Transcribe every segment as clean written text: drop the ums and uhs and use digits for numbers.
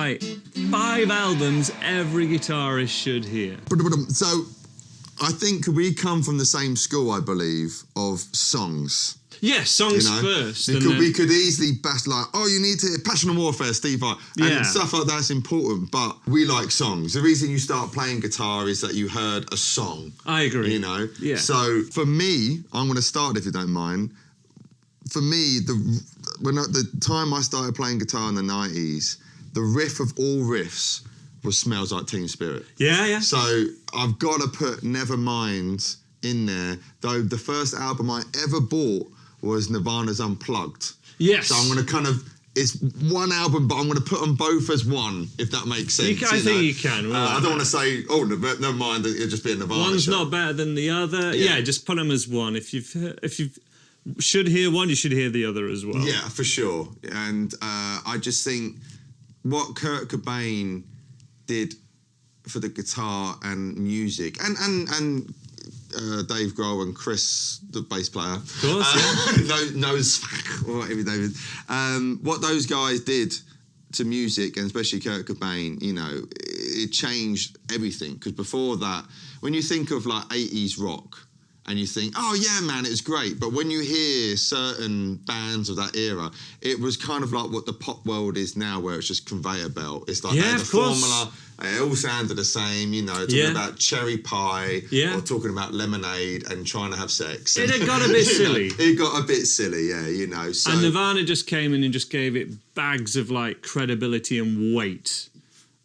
like 5 albums every guitarist should hear. So, I think we come from the same school, I believe, of songs. Yes, songs first. We could easily bash like, oh, you need to hear Passion and Warfare, Steve Vai, and stuff like that's important, but we like songs. The reason you start playing guitar is that you heard a song. I agree. You know? Yeah. So, for me, I'm going to start, if you don't mind. For me, the time I started playing guitar in the 90s, the riff of all riffs was Smells Like Teen Spirit. Yeah. So I've got to put Nevermind in there, though the first album I ever bought was Nirvana's Unplugged. Yes. So I'm going to kind of, it's one album, but I'm going to put them both as one, if that makes sense. I think you can. I don't want to say, oh, never mind, it'll just be a Nirvana One's show. not better than the other. Yeah, just put them as one. If you should hear one, you should hear the other as well. Yeah, for sure. And I just think what Kurt Cobain did for the guitar and music, and Dave Grohl and Chris, the bass player, of course, knows whatever David. What those guys did to music, and especially Kurt Cobain, you know, it changed everything. Because before that, when you think of like 80s rock, and you think, oh yeah, man, it was great. But when you hear certain bands of that era, it was kind of like what the pop world is now, where it's just conveyor belt. It's like the formula. It all sounded the same, you know, talking about cherry pie or talking about lemonade and trying to have sex. It had got a bit silly. It got a bit silly, yeah, you know. So. And Nirvana just came in and just gave it bags of like credibility and weight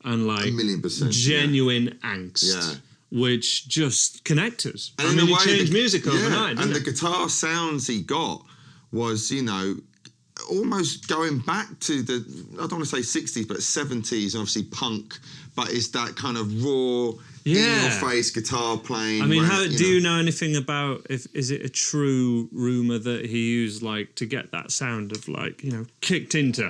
and like 1,000,000%, genuine angst. Yeah. Which just connected us. And I mean, it changed music overnight, and didn't the it? guitar sounds he got was, you know, almost going back to the, I don't want to say 60s, but 70s, obviously punk, but it's that kind of raw, in-your-face guitar playing. I mean, do you know anything about, is it a true rumour that he used, like, to get that sound of, like, you know, kicked into...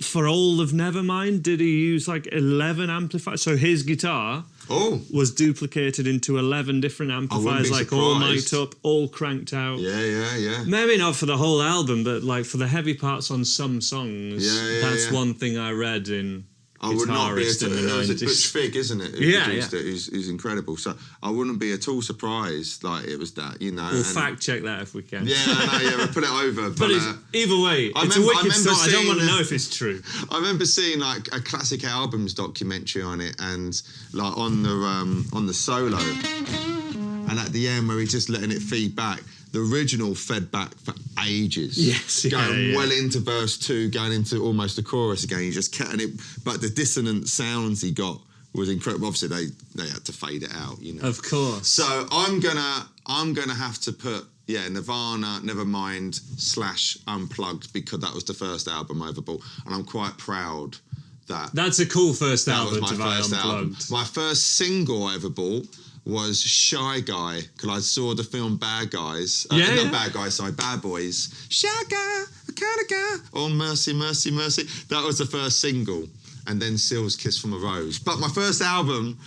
For all of Nevermind, did he use like 11 amplifiers? So his guitar was duplicated into 11 different amplifiers, like all mic'd up, all cranked out. Yeah. Maybe not for the whole album, but like for the heavy parts on some songs. That's one thing I read in Guitarist in the 90s. It's Butch Vig, isn't it? Who produced it. He's incredible. So I wouldn't be at all surprised like it was that, you know. We'll fact check that if we can. Yeah, I know, we'll put it over. But either way, it's a wicked story. I don't want to know if it's true. I remember seeing like a classic albums documentary on it, and like on the solo, and at the end where he's just letting it feed back. The original fed back for ages. Yes, going well into verse 2, going into almost the chorus again. He just kept it, but the dissonant sounds he got was incredible. Obviously, they had to fade it out, you know. Of course. So I'm gonna have to put Nirvana, Nevermind / Unplugged, because that was the first album I ever bought, and I'm quite proud that. That's a cool first album. That was my first album. My first single I ever bought was Shy Guy, because I saw the film Bad Guys. Not Bad Guys, sorry, Bad Boys. Shy Guy, a kind of guy. Oh, Mercy, Mercy, Mercy. That was the first single. And then Seal's Kiss from a Rose. But my first album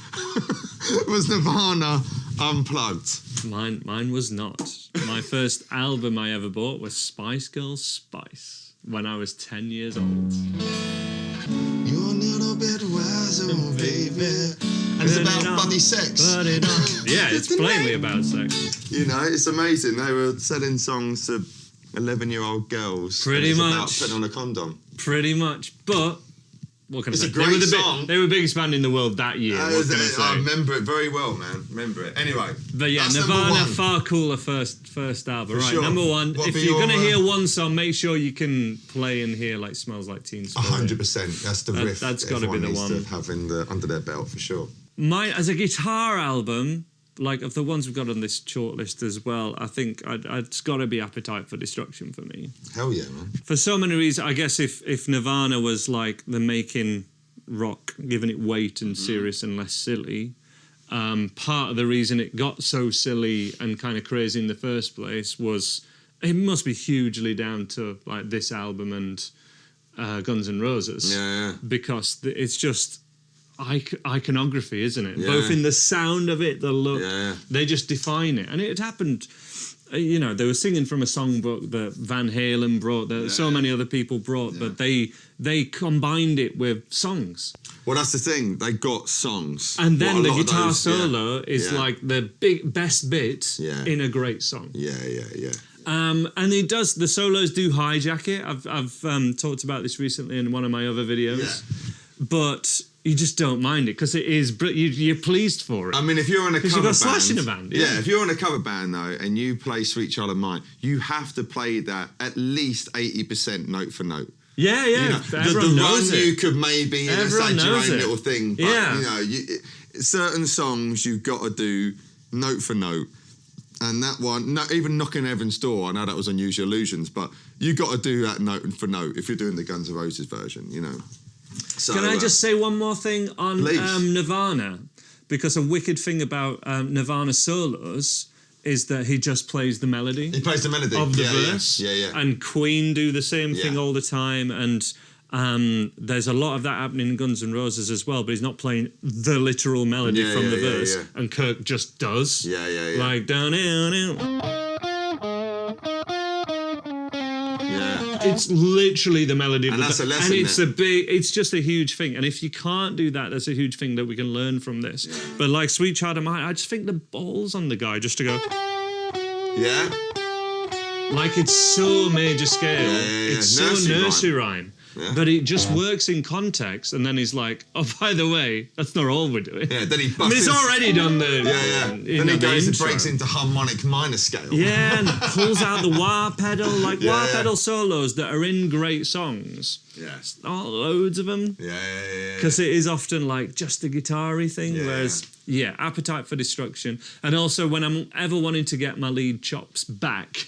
was Nirvana Unplugged. Mine was not. My first album I ever bought was Spice Girls Spice when I was 10 years old. You're a little bit wiser, baby. And it's about bloody sex. Yeah, it's plainly about sex. You know, it's amazing. They were selling songs to 11-year-old girls. Pretty much. About putting on a condom. Pretty much. But, what can I say? It's a great song. They were the biggest band in the world that year. What can I say? I remember it very well, man. Remember it. Anyway. But yeah, Nirvana, far cooler first album. Right, number one. If you're going to hear one song, make sure you can play and hear like Smells Like Teen Spirit. 100%. That's the riff. That's got to be the one. To have under their belt, for sure. As a guitar album, like of the ones we've got on this shortlist as well, I think it's got to be Appetite for Destruction for me. Hell yeah, man. For so many reasons. I guess if Nirvana was like the making rock, giving it weight and serious and less silly, part of the reason it got so silly and kind of crazy in the first place was it must be hugely down to like this album and Guns N' Roses. Yeah. Because it's just iconography, isn't it? Both in the sound of it, the look, they just define it. And it had happened you know, they were singing from a songbook that Van Halen brought, that so many other people brought, but they combined it with songs. Well, that's the thing. They got songs, and then the guitar solo is like the best bit in a great song. And it does. The solos do hijack it. I've talked about this recently in one of my other videos, but you just don't mind it because it is. You're pleased for it. I mean, if you're in a cover you've got band, Slash in a band, if you're in a cover band though, and you play "Sweet Child of Mine," you have to play that at least 80% note for note. Yeah. You know, the knows run it. you could maybe Everyone that's knows your own it. little thing. But, you know, certain songs you've got to do note for note. And that one, even Knocking on Heaven's Door, I know that was on Use Your Illusions, but you got to do that note for note if you're doing the Guns N' Roses version, you know. So, can I just say one more thing on please. Nirvana? Because a wicked thing about Nirvana solos is that he just plays the melody. He plays the melody of the verse. Yeah. And Queen do the same thing all the time. And there's a lot of that happening in Guns N' Roses as well, but he's not playing the literal melody from the verse. And Kirk just does. Like, down. It's literally the melody of and the that's a lesson, and it's just a huge thing. And if you can't do that, that's a huge thing that we can learn from this. But like Sweet Child of Mine, I just think the balls on the guy just to go like it's so major scale. It's so nursery rhyme. But it just works in context, and then he's like, "Oh, by the way, that's not all we're doing." Yeah, then he busts. I mean, it's already done the. Then he goes and breaks into harmonic minor scale. Yeah, and pulls out the wah pedal, like wah pedal solos that are in great songs. Yes. Oh, loads of them. Because it is often like just a guitar-y thing, whereas Appetite for Destruction, and also when I'm ever wanting to get my lead chops back.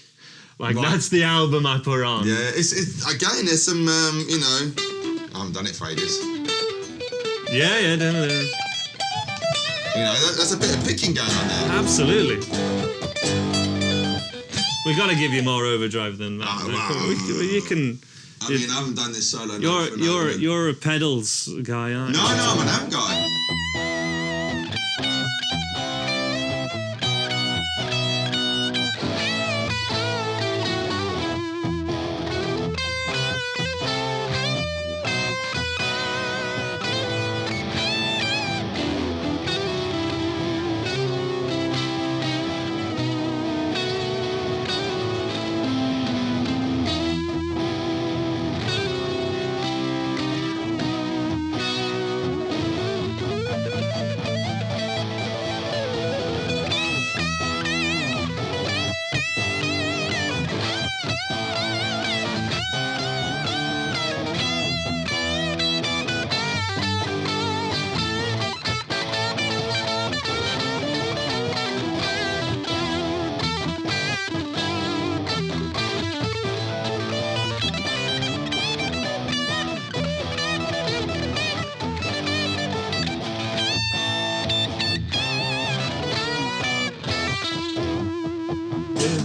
Like, that's the album I put on. Yeah, it's again, there's some, you know, I haven't done it for ages. Yeah, definitely. You know, there's a bit of picking going on there. Absolutely. We've got to give you more overdrive than that. You can... I mean, I haven't done this solo. You're a pedals guy, aren't you? No, I'm an amp guy.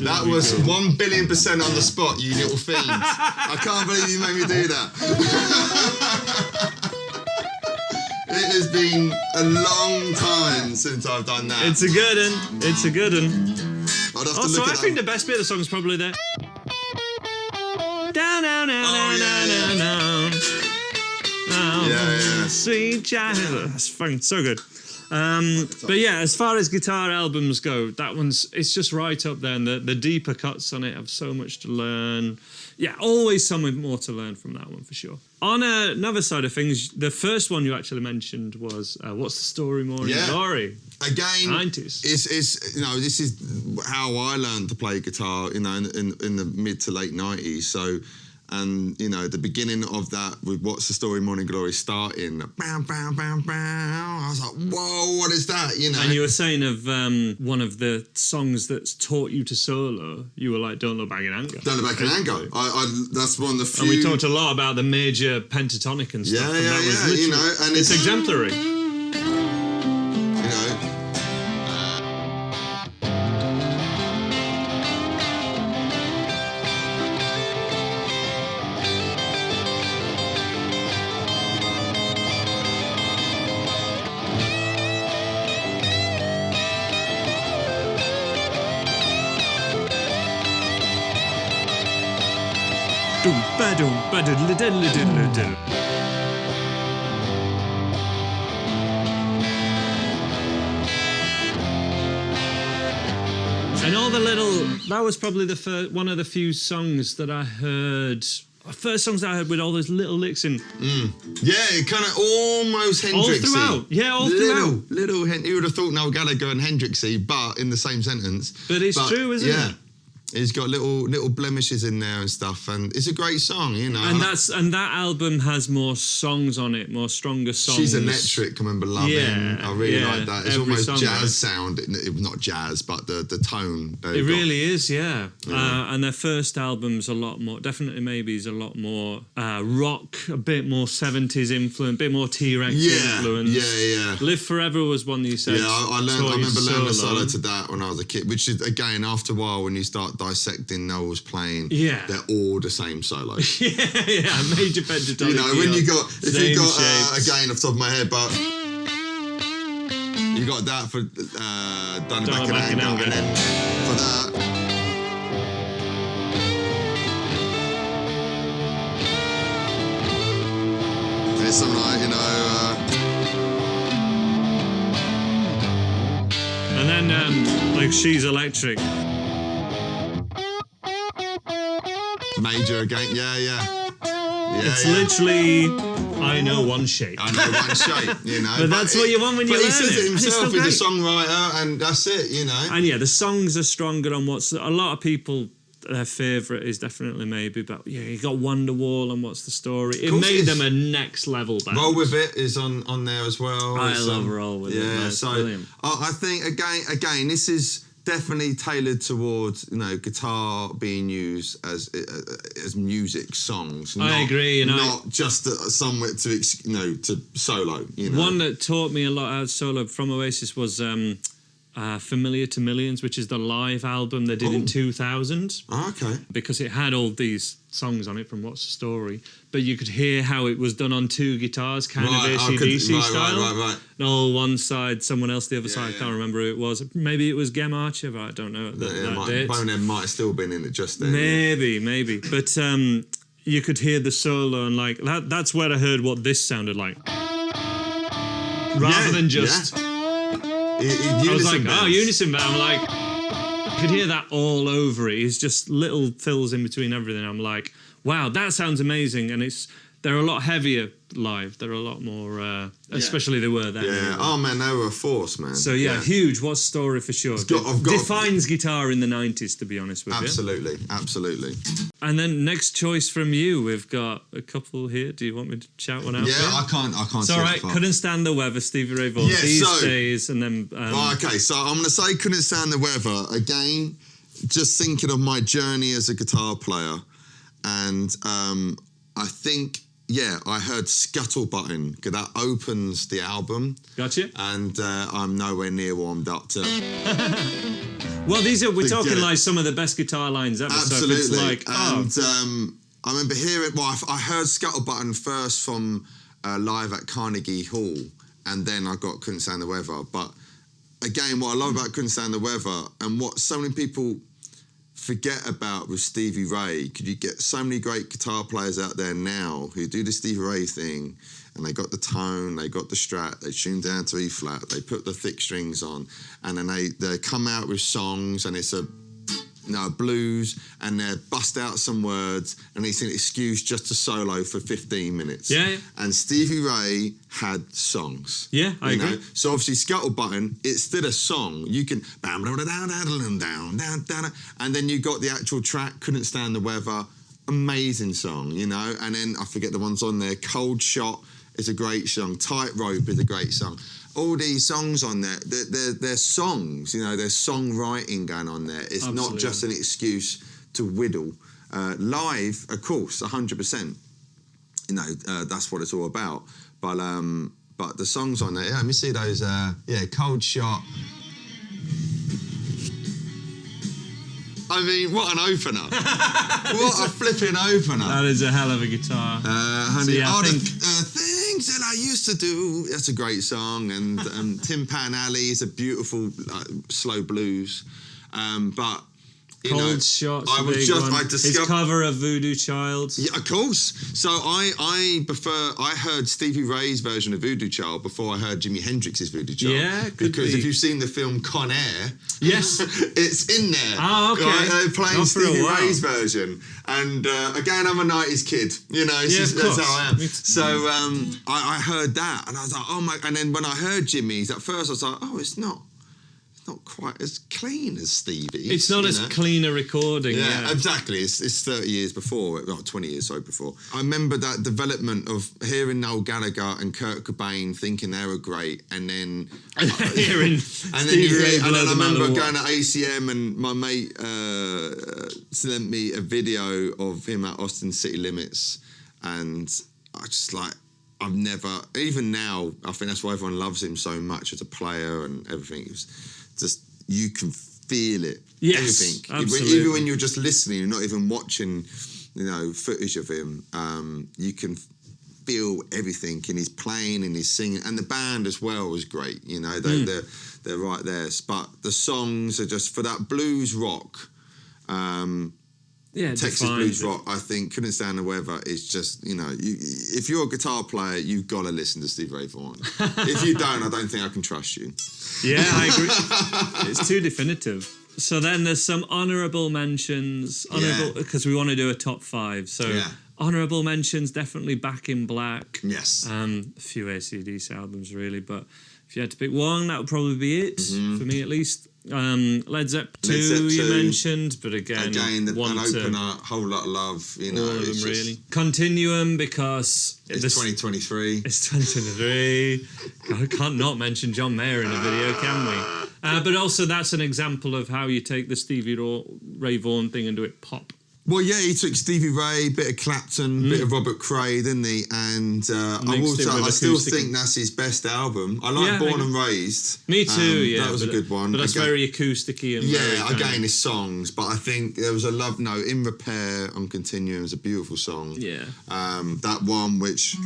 That was 1,000,000,000% on the spot, you little fiend. I can't believe you made me do that. It has been a long time since I've done that. It's a good one. It's a good one. Also, I think the best bit of the song is probably there. Down, down, down, down, down, down. Sweet child. That's fucking so good. But yeah, as far as guitar albums go, that it's just right up there, and the deeper cuts on it have so much to learn. Yeah, always something more to learn from that one for sure. On another side of things, the first one you actually mentioned was What's the Story, Morning Glory? Again, 90s. It's you know, this is how I learned to play guitar, you know, in the mid to late 90s. So, and you know, the beginning of that with What's the Story, Morning Glory starting, bam, bam, bam, bam. I was like, whoa, what is that? You know. And you were saying of one of the songs that's taught you to solo, you were like, Don't Look Back in Anger. Don't Look Back in Anger. That's one of the few. And we talked a lot about the major pentatonic and stuff. Yeah, and that was you know, and it's exemplary. You know. And all the little, that was probably the first, one of the few songs that I heard, first songs that I heard with all those little licks in. Yeah, it kind of almost Hendrixy. All throughout, yeah, all throughout. Little, you would have thought Noel Gallagher and Hendrixy, but in the same sentence. But it's true, isn't it? He's got little blemishes in there and stuff, and it's a great song, you know. And that album has more songs on it, more stronger songs. She's Electric, I remember loving. Yeah, I really like that. It's almost song, jazz sound, not jazz, but the tone. It really is, yeah. And their first album's a lot more, definitely maybe is a lot more rock, a bit more 70s influence, a bit more T-Rex influence. Yeah. Live Forever was one that you said. Yeah, I remember learning the solo solo to that when I was a kid, which is, again, after a while, when you start dissecting Noel's playing, yeah, they're all the same solo. yeah, major pentatonic. You know, when you got, if you got, again, off the top of my head, but you got that for Done Back in Anger, and then for that. There's some like, you know. And then, like, She's Electric. Major again, yeah. It's literally, I know one shape. I know one shape, you know. But that's what you want when you learn it. But he says it himself, he's a songwriter, and that's it, you know. And yeah, the songs are stronger on what's, a lot of people, their favourite is definitely Maybe, but yeah, you got Wonderwall and What's the Story. It made them a next level band. Roll With It is on there as well. I love Roll With It. Yeah, so brilliant. I think again, this is definitely tailored towards, you know, guitar being used as music songs. I agree, you know, not just somewhere to to solo. You know, one that taught me a lot out solo from Oasis was Familiar to Millions, which is the live album they did in 2000. Oh, okay. Because it had all these songs on it from What's the Story, but you could hear how it was done on two guitars, kind of AC/DC style. Right. No, one side, someone else the other side. I can't remember who it was. Maybe it was Gem Archer, but I don't know that date. Bonehead might have still been in it just then. Maybe. But you could hear the solo, and like that's where I heard what this sounded like. Rather than just... I was like, unison band. I'm like, I could hear that all over it. It's just little fills in between everything. I'm like, wow, that sounds amazing. And they're a lot heavier live. They're a lot more, especially they were then. Yeah. Anyway. Oh man, they were a force, man. So yeah, huge. What's the Story for sure? Defines guitar in the 90s, to be honest with you. Absolutely. And then next choice from you, we've got a couple here. Do you want me to shout one out? Yeah, I can't. It's all right. Couldn't Stand the Weather, Stevie Ray Vaughan. These days, and then. Okay, so I'm going to say Couldn't Stand the Weather again. Just thinking of my journey as a guitar player, and I think. Yeah, I heard Scuttle Button, because that opens the album. Gotcha. And I'm nowhere near warmed up to... Well, we're talking like some of the best guitar lines ever. Absolutely. So it's like, I remember hearing... Well, I heard Scuttle Button first from live at Carnegie Hall, and then I got Couldn't Stand the Weather. But again, what I love about Couldn't Stand the Weather, and what so many people... forget about with Stevie Ray, could you get so many great guitar players out there now who do the Stevie Ray thing, and they got the tone, they got the Strat, they tune down to E flat, they put the thick strings on, and then they come out with songs, and it's a blues, and they bust out some words, and it's an excuse just to solo for 15 minutes. Yeah. And Stevie Ray had songs. Yeah, I agree. So obviously Scuttle Button, it's still a song. You can and then you got the actual track, Couldn't Stand the Weather, amazing song, you know. And then I forget the ones on there. Cold Shot is a great song. Tightrope is a great song. All these songs on there, they're songs, you know, there's songwriting going on there. It's not just an excuse to whittle. Live, of course, 100%. You know, that's what it's all about. But the songs on there, let me see those, Cold Shot. I mean, what an opener. What a flipping opener. That is a hell of a guitar. Honey, things that I used to do. That's a great song. And Tin Pan Alley is a beautiful slow blues. But Cold Shots. I was just, I discovered his cover of Voodoo Child. Yeah, of course. So I heard Stevie Ray's version of Voodoo Child before I heard Jimi Hendrix's Voodoo Child. Yeah, because if you've seen the film Con Air, yes, it's in there. Oh, okay. Right? They're playing Not for a Stevie while. Ray's version, and again, I'm a '90s kid. You know, that's how I am. So I heard that, and I was like, oh my! And then when I heard Jimmy's, at first I was like, oh, it's not quite as clean as Stevie. It's not as clean a recording. Yeah, exactly. It's 30 years before, 20 years before. I remember that development of hearing Noel Gallagher and Kurt Cobain thinking they were great, and then hearing and then I remember going to ACM and my mate sent me a video of him at Austin City Limits, and I just I've never, even now, I think that's why everyone loves him so much as a player and everything. It was just, you can feel it. Yes, everything. absolutely. Even when you're just listening, you're not even watching, footage of him. You can feel everything, and he's playing and he's singing, and the band as well was great. They're right there. But the songs are just for that blues rock. Texas blues rock, I think, Couldn't Stand the Weather is just, if you're a guitar player, you've got to listen to Stevie Ray Vaughan. If you don't, I don't think I can trust you. Yeah, I agree. It's too definitive. So then there's some honourable mentions, because we want to do a top 5. So honourable mentions, definitely Back in Black. Yes. A few AC/DC albums, really, but if you had to pick one, that would probably be it, for me at least. Led Zeppelin 2 you mentioned, but again an opener, Whole Lot of Love, all of them really. Continuum, because it's 2023. It's 2023. I can't not mention John Mayer in a video, can we? But also that's an example of how you take the Stevie Ray Vaughan thing and do it pop. Well, yeah, he took Stevie Ray, bit of Clapton, bit of Robert Cray, didn't he? And I still think that's his best album. I like Born and Raised. Me too, that was a good one. But that's very acoustic-y. And again, his songs. But I think there was a love note. In Repair on Continuum is a beautiful song. Yeah. That one which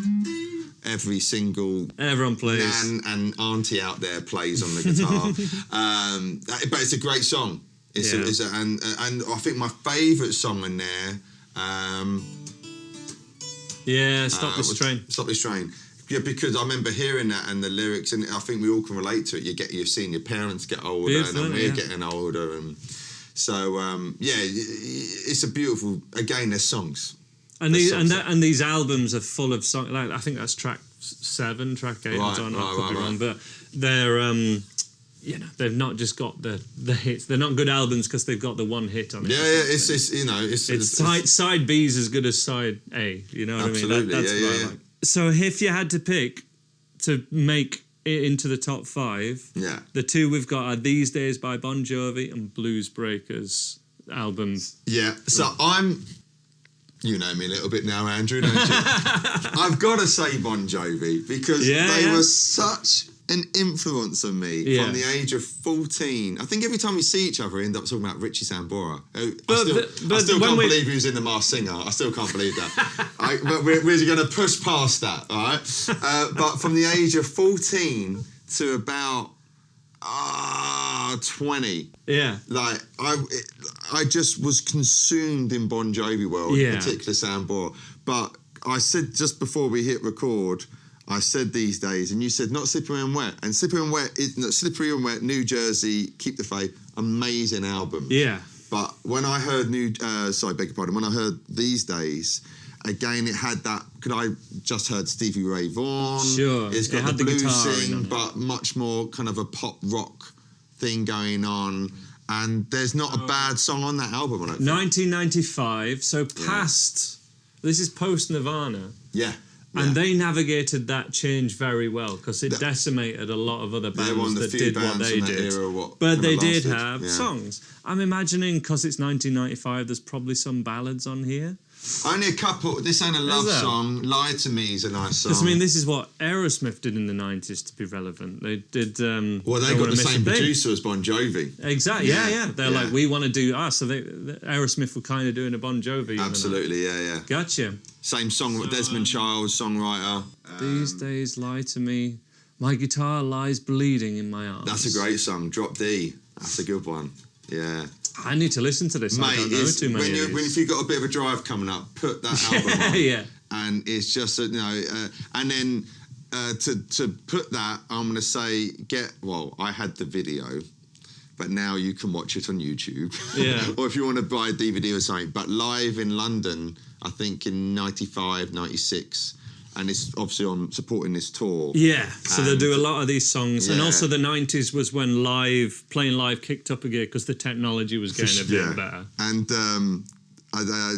every single everyone plays, nan and auntie out there plays on the guitar. But it's a great song. And I think my favourite song in there. Stop This Train. Stop This Train. Yeah, because I remember hearing that and the lyrics, and I think we all can relate to it. You're seeing your parents get older, and then we're getting older, and so it's a beautiful. Again, there's songs. And these albums are full of songs. Like, I think that's track 7, track 8. I don't know, I could be wrong, but they're. They've not just got the hits. They're not good albums because they've got the one hit on it. It's side B's as good as side A. You know what absolutely, I mean? That's what I like. So if you had to pick to make it into the top 5, the 2 we've got are These Days by Bon Jovi and Blues Breakers albums. Yeah. So you know me a little bit now, Andrew, don't you? I've got to say Bon Jovi because they were such an influence on me from the age of 14. I think every time we see each other, we end up talking about Richie Sambora. I still can't believe he was in The Masked Singer. I still can't believe that. But we're going to push past that, all right? But from the age of 14 to about 20, I just was consumed in Bon Jovi world, in particular Sambora. But I said just before we hit record, I said These Days, and you said Not Slippery and Wet. And Slippery and Wet, New Jersey, Keep the Faith, amazing album. Yeah. But when I heard when I heard These Days, again it had that. I just heard Stevie Ray Vaughan. Sure. It's got the bluesing, but much more kind of a pop rock thing going on. And there's not a bad song on that album. 1995. So past. This is post Nirvana. Yeah. And they navigated that change very well because it decimated a lot of other bands that did what they did. But they did have songs. I'm imagining because it's 1995, there's probably some ballads on here. Only a couple. This ain't a love song. Lie to Me is a nice song. Because, I mean, this is what Aerosmith did in the 90s to be relevant. They did... they got the same producer as Bon Jovi. Exactly, yeah. They're like, we want to do us. So Aerosmith were kind of doing a Bon Jovi. Absolutely, yeah. Gotcha. Same song with Desmond Child, songwriter. These Days, Lie to Me. My guitar lies bleeding in my arms. That's a great song. Drop D. That's a good one. Yeah. I need to listen to this. Mate, I don't know too many. If you've got a bit of a drive coming up, put that album on. Yeah. And it's just, and then to put that, I'm going to say, I had the video, but now you can watch it on YouTube. Yeah. Or if you want to buy a DVD or something. But live in London, I think in 95, 96, and it's obviously on supporting this tour. Yeah, so they do a lot of these songs. Yeah. And also the 90s was when playing live kicked up again because the technology was getting a bit better. And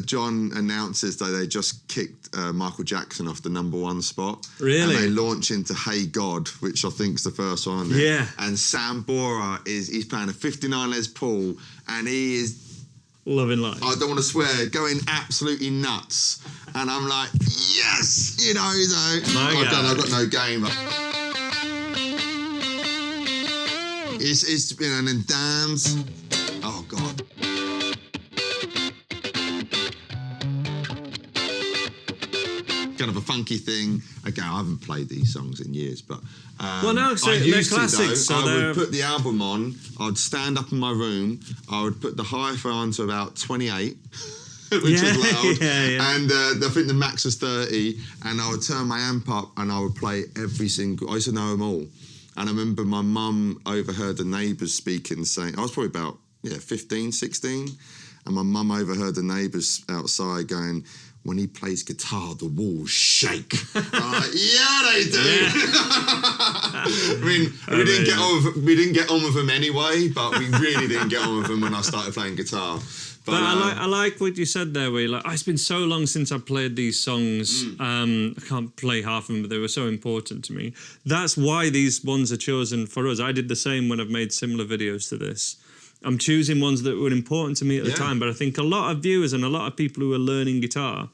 John announces that they just kicked Michael Jackson off the #1 spot. Really? And they launch into Hey God, which I think is the first one. There. Yeah. And Sam Bora he's playing a 59 Les Paul, and he is Loving life. I don't want to swear, going absolutely nuts. And I'm like, yes, I've got no game. It's and then dance. Oh God. Kind of a funky thing. Again, I haven't played these songs in years, but no, so they're classics. I would put the album on. I'd stand up in my room. I would put the hi-fi on to about 28, which was loud. Yeah. And I think the max was 30. And I would turn my amp up and I would play every single. I used to know them all. And I remember my mum overheard the neighbours speaking, saying I was probably about 15, 16, and my mum overheard the neighbours outside going, when he plays guitar, the walls shake. I'm like, yeah, they do. Yeah. I mean, we didn't get on with them anyway, but we really didn't get on with them when I started playing guitar. But I like what you said there, where you're like, it's been so long since I played these songs. I can't play half of them, but they were so important to me. That's why these ones are chosen for us. I did the same when I've made similar videos to this. I'm choosing ones that were important to me at the time, but I think a lot of viewers and a lot of people who are learning guitar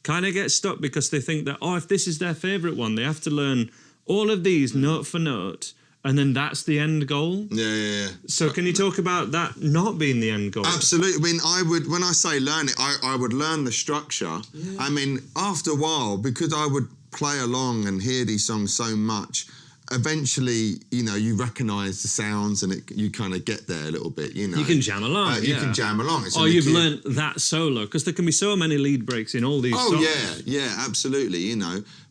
kind of get stuck because they think that, if this is their favourite one, they have to learn all of these note for note, and then that's the end goal. Yeah. So can you talk about that not being the end goal? Absolutely. I mean, when I say learn it, I would learn the structure. Yeah. I mean, after a while, because I would play along and hear these songs so much, eventually, you recognise the sounds and you kind of get there a little bit, You can jam along. You can jam along. You've learnt that solo, because there can be so many lead breaks in all these songs. Oh, yeah, absolutely,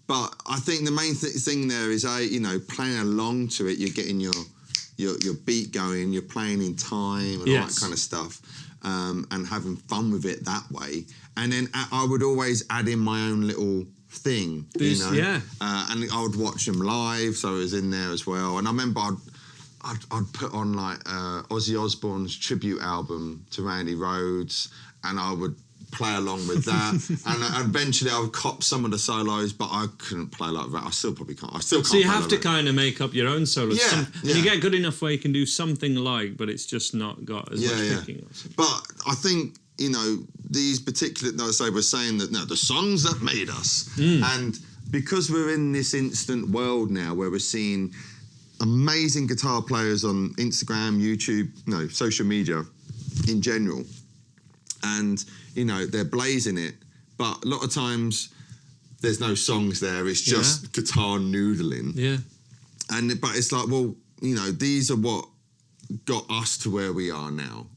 But I think the main thing there is, playing along to it, you're getting your beat going, you're playing in time and all that kind of stuff, and having fun with it that way. And then I would always add in my own little thing, and I would watch them live, so I was in there as well. And I remember I'd put on like Ozzy Osbourne's tribute album to Randy Rhoads, and I would play along with that. And eventually I would cop some of the solos, but I couldn't play like that. I still probably can't. So you have to kind of make up your own solos. Yeah. And you get good enough where you can do something like, but it's just not got as much picking. But I think, these particular, we're saying that, the songs that made us. And because we're in this instant world now where we're seeing amazing guitar players on Instagram, YouTube, social media in general, and, they're blazing it, but a lot of times there's no songs there, it's just guitar noodling. Yeah. But it's like, well, these are what got us to where we are now.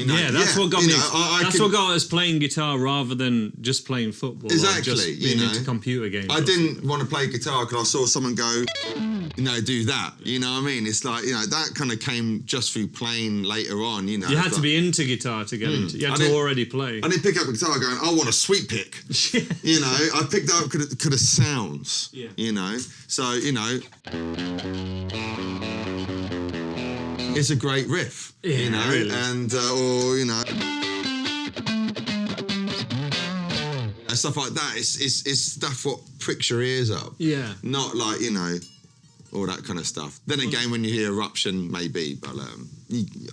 That's what got me. What got us playing guitar rather than just playing football. Exactly. Or just being into computer games. I didn't want to play guitar because I saw someone go, do that. You know what I mean? It's like, that kind of came just through playing later on. You had to be into guitar to get into. You had to already play. I didn't pick up a guitar going, I want a sweet pick. I picked up could have sounds. Yeah. So it's a great riff, really. And and stuff like that. It's stuff what pricks your ears up. Yeah. Not like all that kind of stuff. Then again, when you hear Eruption, maybe, but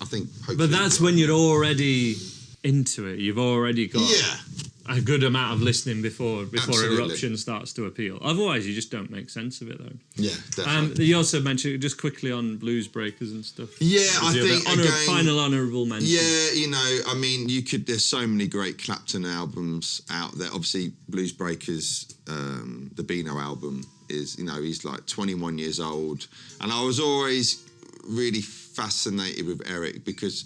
I think. But that's when you're already into it. You've already got a good amount of listening before Eruption starts to appeal. Otherwise, you just don't make sense of it, though. Yeah, definitely. You also mentioned, just quickly on Blues Breakers and stuff. Yeah, I think, final honourable mention. Yeah, I mean, there's so many great Clapton albums out there. Obviously, Blues Breakers, the Beano album is, he's like 21 years old. And I was always really fascinated with Eric because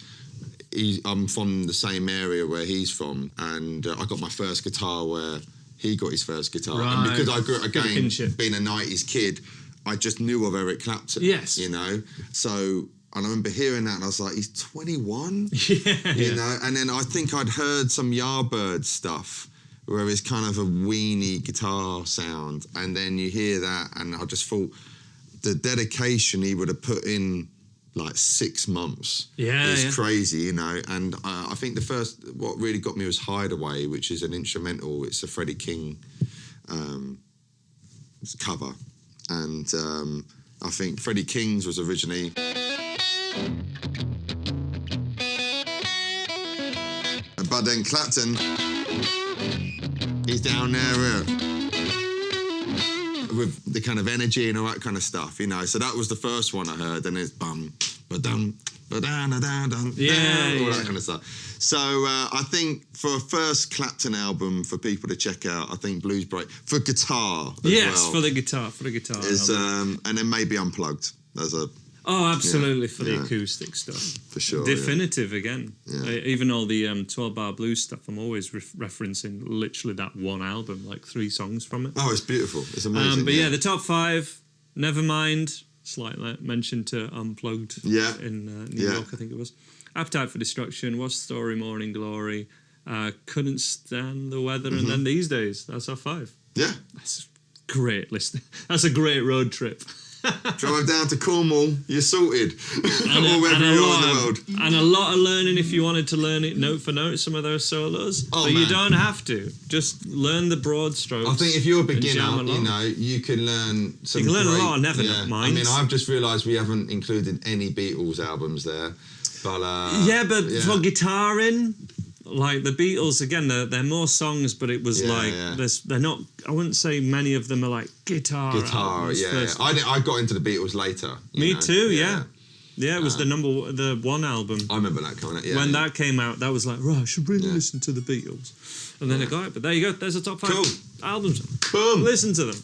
I'm from the same area where he's from, and I got my first guitar where he got his first guitar. Right. And because I grew up, again, kinship. being a 90s kid, I just knew of Eric Clapton. Yes. You know? So, and I remember hearing that and I was like, he's 21? Yeah. You know? And then I think I'd heard some Yardbird stuff where it's kind of a weenie guitar sound. And then you hear that and I just thought the dedication he would have put in like 6 months is crazy, you know. And I think what really got me was Hideaway, which is an instrumental. It's a Freddie King cover, and I think Freddie King's was originally. But then Clapton, he's down there with the kind of energy and all that kind of stuff, you know. So that was the first one I heard, and it's bum, ba-dum, ba-da-na-da-dum, all that kind of stuff. So I think for a first Clapton album for people to check out, I think Blues Break for guitar. For the guitar, is and then maybe Unplugged as a. Oh, absolutely, for the acoustic stuff. For sure. Definitive again. Yeah. Even all the 12-bar blues stuff, I'm always referencing literally that one album, like 3 songs from it. Oh, it's beautiful. It's amazing. But the top 5, Nevermind, slightly mentioned to Unplugged in New York, I think it was. Appetite for Destruction, What's the Story, Morning Glory, Couldn't Stand the Weather, and then These Days. That's our 5. Yeah. That's a great list. That's a great road trip. Drive down to Cornwall, you're sorted. Or wherever you are in the world. And a lot of learning if you wanted to learn it note for note, some of those solos. But you don't have to. Just learn the broad strokes. I think if you're a beginner, you know, you can learn some. You can learn a lot, Nevermind. I mean, I've just realised we haven't included any Beatles albums there. But for guitaring, like the Beatles, again, they're more songs, but it was they're not. I wouldn't say many of them are like guitar. Albums, I got into the Beatles later. Me too. Yeah, it was the one album. I remember that coming out. Yeah, when that came out, that was like, right, I should really listen to the Beatles, and then I got it. But there you go. There's a top 5 albums. Boom. Listen to them.